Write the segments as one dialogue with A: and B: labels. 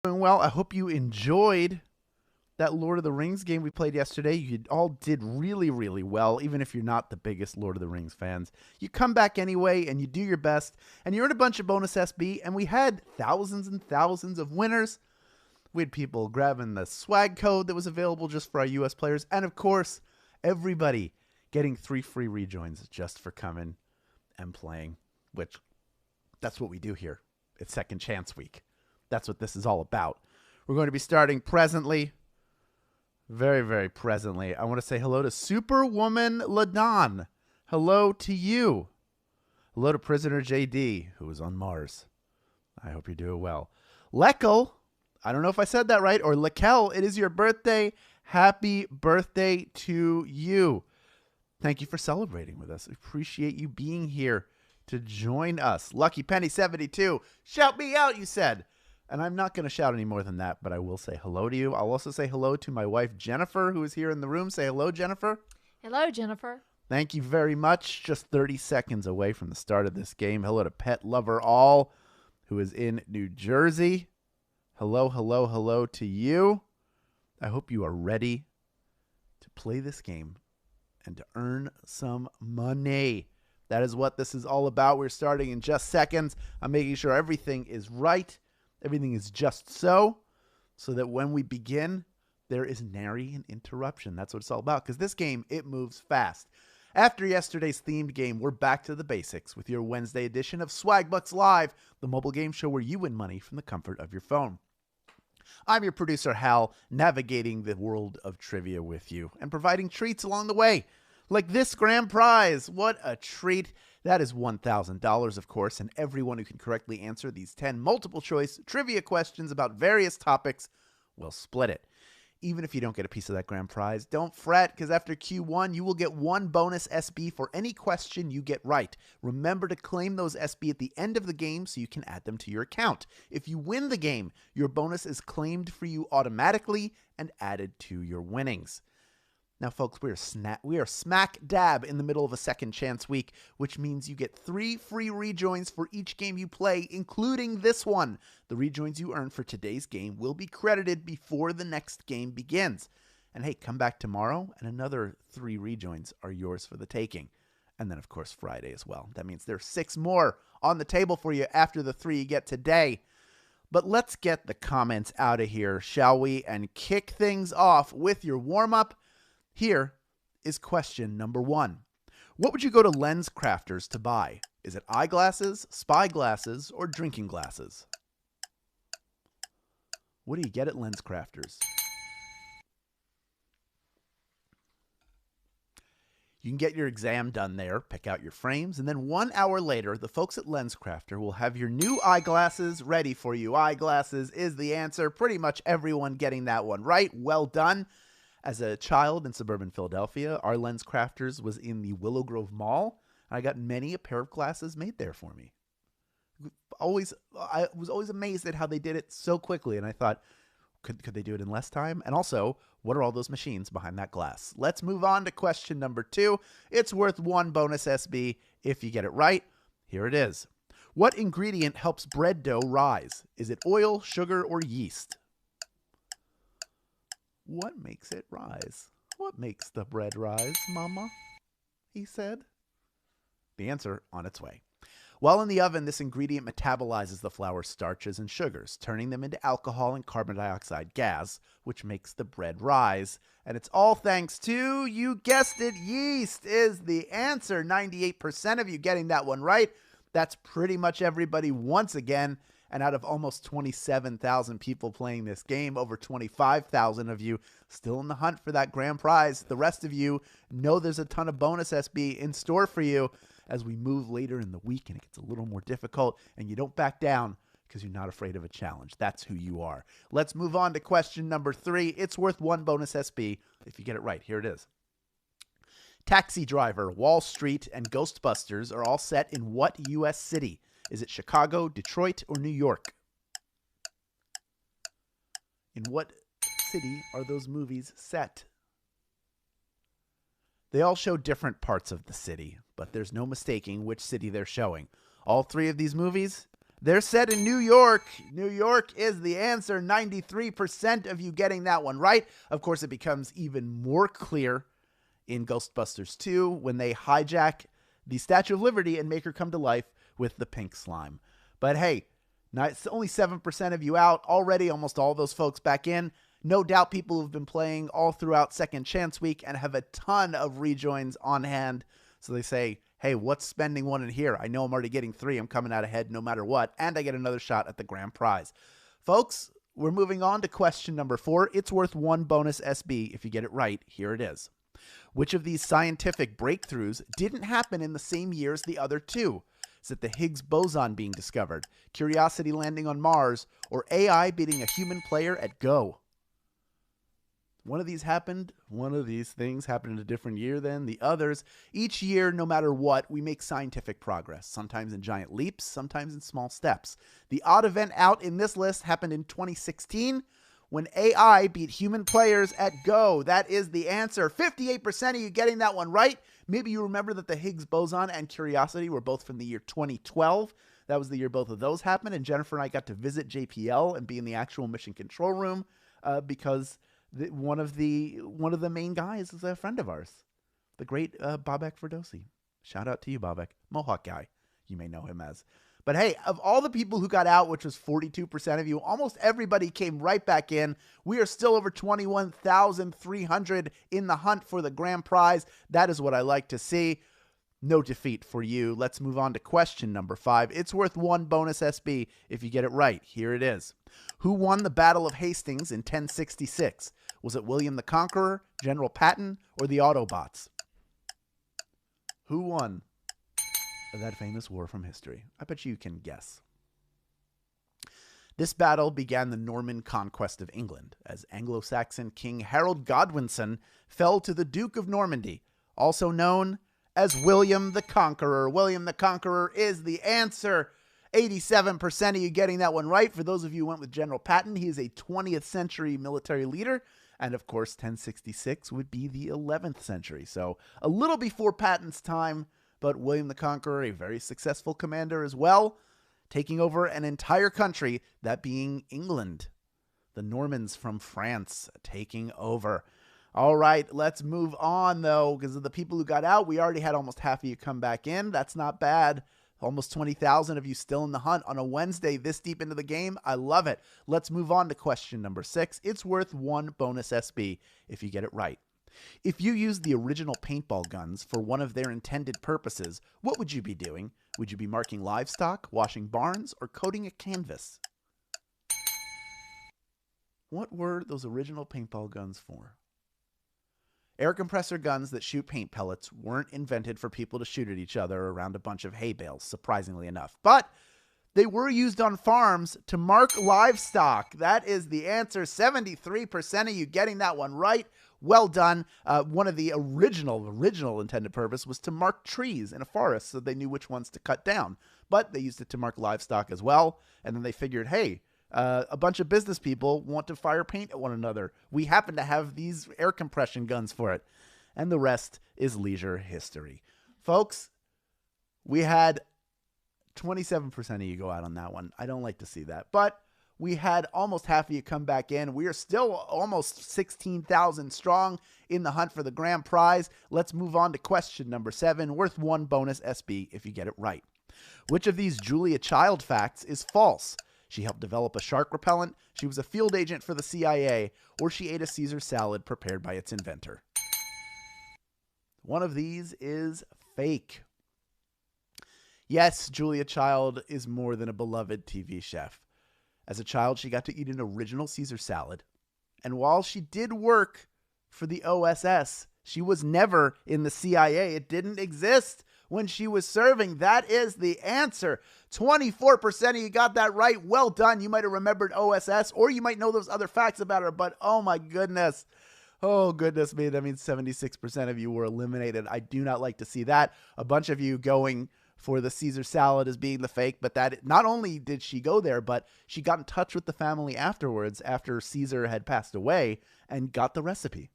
A: Doing well. I hope you enjoyed that Lord of the Rings game we played yesterday. You all did really, really well, even if you're not the biggest Lord of the Rings fans. You come back anyway, and you do your best, and you earn a bunch of bonus SB, and we had thousands and thousands of winners. We had people grabbing the swag code that was available just for our US players, and of course, everybody getting 3 free rejoins just for coming and playing, which that's what we do here. It's Second Chance Week. That's what this is all about. We're going to be starting presently. Very, very presently. I want to say hello to Superwoman Ladon. Hello to you. Hello to Prisoner JD, who is on Mars. I hope you're doing well. Lekel, I don't know if I said that right, or Lekel, it is your birthday. Happy birthday to you. Thank you for celebrating with us. I appreciate you being here to join us. Lucky Penny 72. Shout me out, you said. And I'm not going to shout any more than that, but I will say hello to you. I'll also say hello to my wife, Jennifer, who is here in the room. Say hello, Jennifer.
B: Hello, Jennifer.
A: Thank you very much. Just 30 seconds away from the start of this game. Hello to Pet Lover All, who is in New Jersey. Hello, hello, hello to you. I hope you are ready to play this game and to earn some money. That is what this is all about. We're starting in just seconds. I'm making sure everything is right. Everything is just so that when we begin, there is nary an interruption. That's what it's all about, because this game, it moves fast. After yesterday's themed game, we're back to the basics with your Wednesday edition of Swagbucks Live, the mobile game show where you win money from the comfort of your phone. I'm your producer, Hal, navigating the world of trivia with you and providing treats along the way, like this grand prize. What a treat. That is $1,000, of course, and everyone who can correctly answer these 10 multiple-choice trivia questions about various topics will split it. Even if you don't get a piece of that grand prize, don't fret, because after Q1, you will get 1 bonus SB for any question you get right. Remember to claim those SB at the end of the game so you can add them to your account. If you win the game, your bonus is claimed for you automatically and added to your winnings. Now, folks, we are smack dab in the middle of a second chance week, which means you get 3 free rejoins for each game you play, including this one. The rejoins you earn for today's game will be credited before the next game begins. And hey, come back tomorrow and another 3 rejoins are yours for the taking. And then, of course, Friday as well. That means there's 6 more on the table for you after the 3 you get today. But let's get the comments out of here, shall we? And kick things off with your warm-up. Here is question number 1. What would you go to Lens Crafters to buy? Is it eyeglasses, spy glasses, or drinking glasses? What do you get at Lens Crafters? You can get your exam done there, pick out your frames, and then 1 hour later, the folks at Lens Crafter will have your new eyeglasses ready for you. Eyeglasses is the answer. Pretty much everyone getting that one right. Well done. As a child in suburban Philadelphia, our Lens Crafters was in the Willow Grove Mall, and I got many a pair of glasses made there for me. I was always amazed at how they did it so quickly, and I thought, could they do it in less time? And also, what are all those machines behind that glass? Let's move on to question number 2. It's worth 1 bonus SB if you get it right. Here it is. What ingredient helps bread dough rise? Is it oil, sugar, or yeast? What makes it rise? What makes the bread rise, Mama? He said. The answer on its way. While in the oven, this ingredient metabolizes the flour's starches and sugars, turning them into alcohol and carbon dioxide gas, which makes the bread rise. And it's all thanks to, you guessed it, yeast is the answer. 98% of you getting that one right. That's pretty much everybody once again. And out of almost 27,000 people playing this game, over 25,000 of you still in the hunt for that grand prize. The rest of you know there's a ton of bonus SB in store for you as we move later in the week and it gets a little more difficult, and you don't back down because you're not afraid of a challenge. That's who you are. Let's move on to question number 3. It's worth 1 bonus SB if you get it right. Here it is. Taxi Driver, Wall Street, and Ghostbusters are all set in what U.S. city? Is it Chicago, Detroit, or New York? In what city are those movies set? They all show different parts of the city, but there's no mistaking which city they're showing. All 3 of these movies They're set in New York. New York is the answer. 93% of you getting that one right. Of course, it becomes even more clear in Ghostbusters 2 when they hijack the Statue of Liberty and make her come to life with the pink slime. But hey, it's only 7% of you out. Already almost all those folks back in. No doubt people who've been playing all throughout Second Chance Week and have a ton of rejoins on hand. So they say, hey, what's spending one in here? I know I'm already getting 3. I'm coming out ahead no matter what. And I get another shot at the grand prize. Folks, we're moving on to question number 4. It's worth 1 bonus SB if you get it right. Here it is. Which of these scientific breakthroughs didn't happen in the same year as the other 2? Is it the Higgs boson being discovered, Curiosity landing on Mars, or AI beating a human player at Go? One of these happened. One of these things happened in a different year than the others. Each year, no matter what, we make scientific progress, sometimes in giant leaps, sometimes in small steps. The odd event out in this list happened in 2016 when AI beat human players at Go. That is the answer. 58% of you getting that one right. Maybe you remember that the Higgs boson and Curiosity were both from the year 2012. That was the year both of those happened, and Jennifer and I got to visit JPL and be in the actual mission control room because one of the main guys is a friend of ours, the great Bobek Ferdosi. Shout out to you, Bobek. Mohawk guy, you may know him as. But hey, of all the people who got out, which was 42% of you, almost everybody came right back in. We are still over 21,300 in the hunt for the grand prize. That is what I like to see. No defeat for you. Let's move on to question number 5. It's worth 1 bonus SB if you get it right. Here it is. Who won the Battle of Hastings in 1066? Was it William the Conqueror, General Patton, or the Autobots? Who won that famous war from history? I bet you can guess. This battle began the Norman conquest of England as Anglo-Saxon King Harold Godwinson fell to the Duke of Normandy, also known as William the Conqueror. William the Conqueror is the answer. 87% of you getting that one right. For those of you who went with General Patton, he is a 20th century military leader. And of course, 1066 would be the 11th century. So a little before Patton's time, but William the Conqueror, a very successful commander as well, taking over an entire country, that being England. The Normans from France taking over. All right, let's move on, though, because of the people who got out. We already had almost half of you come back in. That's not bad. Almost 20,000 of you still in the hunt on a Wednesday this deep into the game. I love it. Let's move on to question number 6. It's worth 1 bonus SB if you get it right. If you used the original paintball guns for one of their intended purposes, what would you be doing? Would you be marking livestock, washing barns, or coating a canvas? What were those original paintball guns for? Air compressor guns that shoot paint pellets weren't invented for people to shoot at each other around a bunch of hay bales, surprisingly enough. But they were used on farms to mark livestock. That is the answer. 73% of you getting that one right. Well done. One of the original intended purpose was to mark trees in a forest so they knew which ones to cut down. But they used it to mark livestock as well. And then they figured, hey, a bunch of business people want to fire paint at one another. We happen to have these air compression guns for it. And the rest is leisure history. Folks, we had 27% of you go out on that one. I don't like to see that. But we had almost half of you come back in. We are still almost 16,000 strong in the hunt for the grand prize. Let's move on to question number 7, worth 1 bonus SB if you get it right. Which of these Julia Child facts is false? She helped develop a shark repellent, she was a field agent for the CIA, or she ate a Caesar salad prepared by its inventor. One of these is fake. Yes, Julia Child is more than a beloved TV chef. As a child, she got to eat an original Caesar salad. And while she did work for the OSS, she was never in the CIA. It didn't exist when she was serving. That is the answer. 24% of you got that right. Well done. You might have remembered OSS, or you might know those other facts about her, but oh my goodness. Oh, goodness me. That means 76% of you were eliminated. I do not like to see that. A bunch of you going for the Caesar salad as being the fake, but that not only did she go there, but she got in touch with the family afterwards after Caesar had passed away and got the recipe.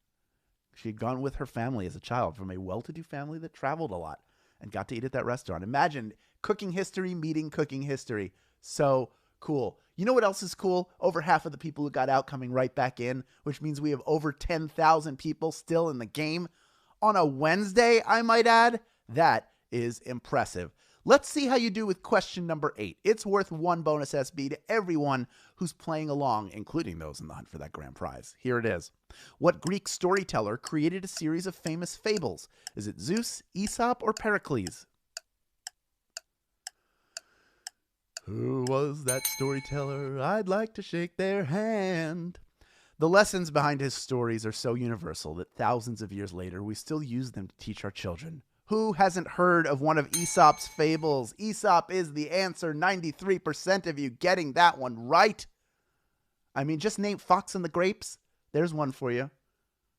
A: She had gone with her family as a child from a well-to-do family that traveled a lot and got to eat at that restaurant. Imagine cooking history meeting cooking history. So cool. You know what else is cool? Over half of the people who got out coming right back in, which means we have over 10,000 people still in the game on a Wednesday, I might add. That is impressive. Let's see how you do with question number 8. It's worth 1 bonus SB to everyone who's playing along, including those in the hunt for that grand prize. Here it is. What Greek storyteller created a series of famous fables? Is it Zeus, Aesop, or Pericles? Who was that storyteller? I'd like to shake their hand. The lessons behind his stories are so universal that thousands of years later, we still use them to teach our children. Who hasn't heard of one of Aesop's fables? Aesop is the answer. 93% of you getting that one right. I mean, just name Fox and the Grapes. There's one for you.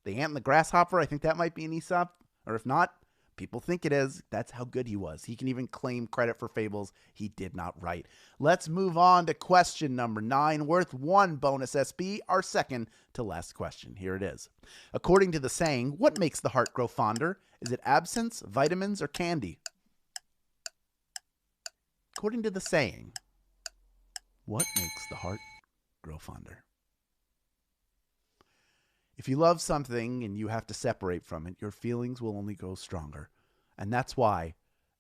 A: The Ant and the Grasshopper, I think that might be an Aesop. Or if not, people think it is. That's how good he was. He can even claim credit for fables he did not write. Let's move on to question number 9, worth 1 bonus SB, our second to last question. Here it is. According to the saying, what makes the heart grow fonder? Is it absinthe, vitamins, or candy? According to the saying, what makes the heart grow fonder? If you love something and you have to separate from it, your feelings will only grow stronger. And that's why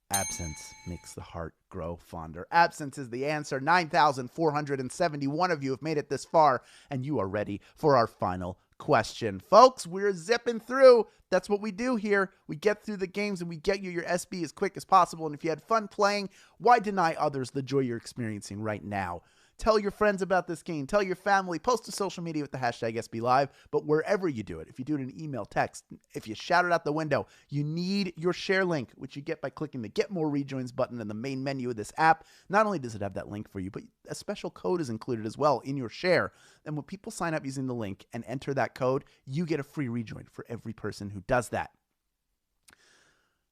A: absence makes the heart grow fonder. Absence is the answer. 9,471 of you have made it this far, and you are ready for our final question. Folks, we're zipping through. That's what we do here. We get through the games and we get you your SB as quick as possible. And if you had fun playing, why deny others the joy you're experiencing right now? Tell your friends about this game. Tell your family. Post to social media with the hashtag SBLive. But wherever you do it, if you do it in email, text, if you shout it out the window, you need your share link, which you get by clicking the Get More Rejoins button in the main menu of this app. Not only does it have that link for you, but a special code is included as well in your share. And when people sign up using the link and enter that code, you get a free rejoin for every person who does that.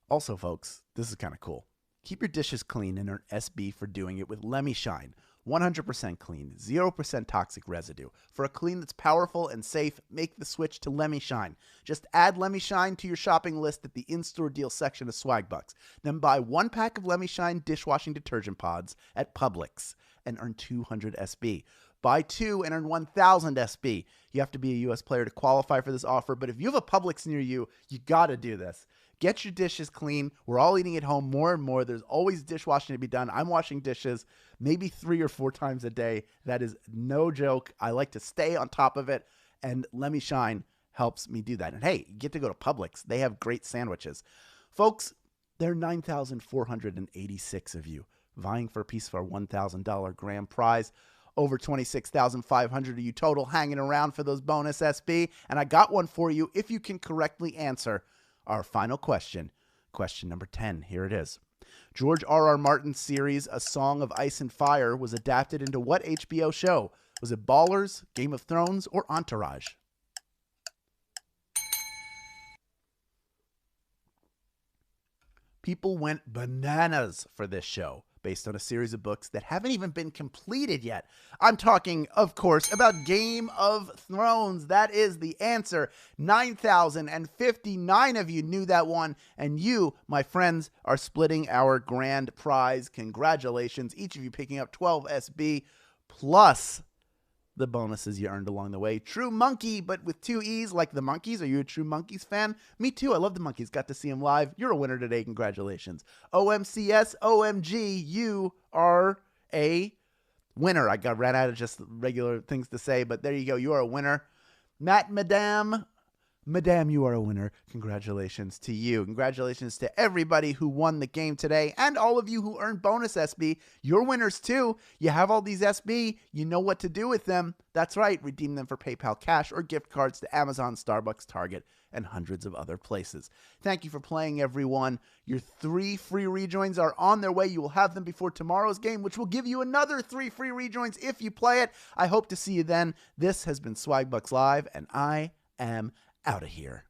A: Also, folks, this is kind of cool. Keep your dishes clean and earn SB for doing it with Lemmy Shine. 100% clean, 0% toxic residue. For a clean that's powerful and safe, make the switch to Lemmy Shine. Just add Lemmy Shine to your shopping list at the in-store deal section of Swagbucks. Then buy 1 pack of Lemmy Shine dishwashing detergent pods at Publix and earn 200 SB. Buy 2 and earn 1,000 SB. You have to be a U.S. player to qualify for this offer, but if you have a Publix near you, you got to do this. Get your dishes clean. We're all eating at home more and more. There's always dishwashing to be done. I'm washing dishes maybe 3 or 4 times a day. That is no joke. I like to stay on top of it, and Lemmy Shine helps me do that. And hey, you get to go to Publix. They have great sandwiches. Folks, there are 9,486 of you vying for a piece of our $1,000 grand prize. Over 26,500 of you total hanging around for those bonus SB. And I got one for you if you can correctly answer our final question. Question number 10. Here it is. George R.R. Martin's series, A Song of Ice and Fire, was adapted into what HBO show? Was it Ballers, Game of Thrones, or Entourage? People went bananas for this show, based on a series of books that haven't even been completed yet. I'm talking, of course, about Game of Thrones. That is the answer. 9,059 of you knew that one, and you, my friends, are splitting our grand prize. Congratulations, each of you picking up 12 SB, plus the bonuses you earned along the way. True Monkey, but with 2 E's, like the Monkeys. Are you a True Monkeys fan? Me too. I love the Monkeys. Got to see them live. You're a winner today. Congratulations. OMCS, OMG, you are a winner. I ran out of just regular things to say, but there you go. You are a winner. Matt, Madame, you are a winner. Congratulations to you. Congratulations to everybody who won the game today and all of you who earned bonus SB. You're winners too. You have all these SB. You know what to do with them. That's right. Redeem them for PayPal cash or gift cards to Amazon, Starbucks, Target, and hundreds of other places. Thank you for playing, everyone. Your 3 free rejoins are on their way. You will have them before tomorrow's game, which will give you another 3 free rejoins if you play it. I hope to see you then. This has been Swagbucks Live, and I am out of here.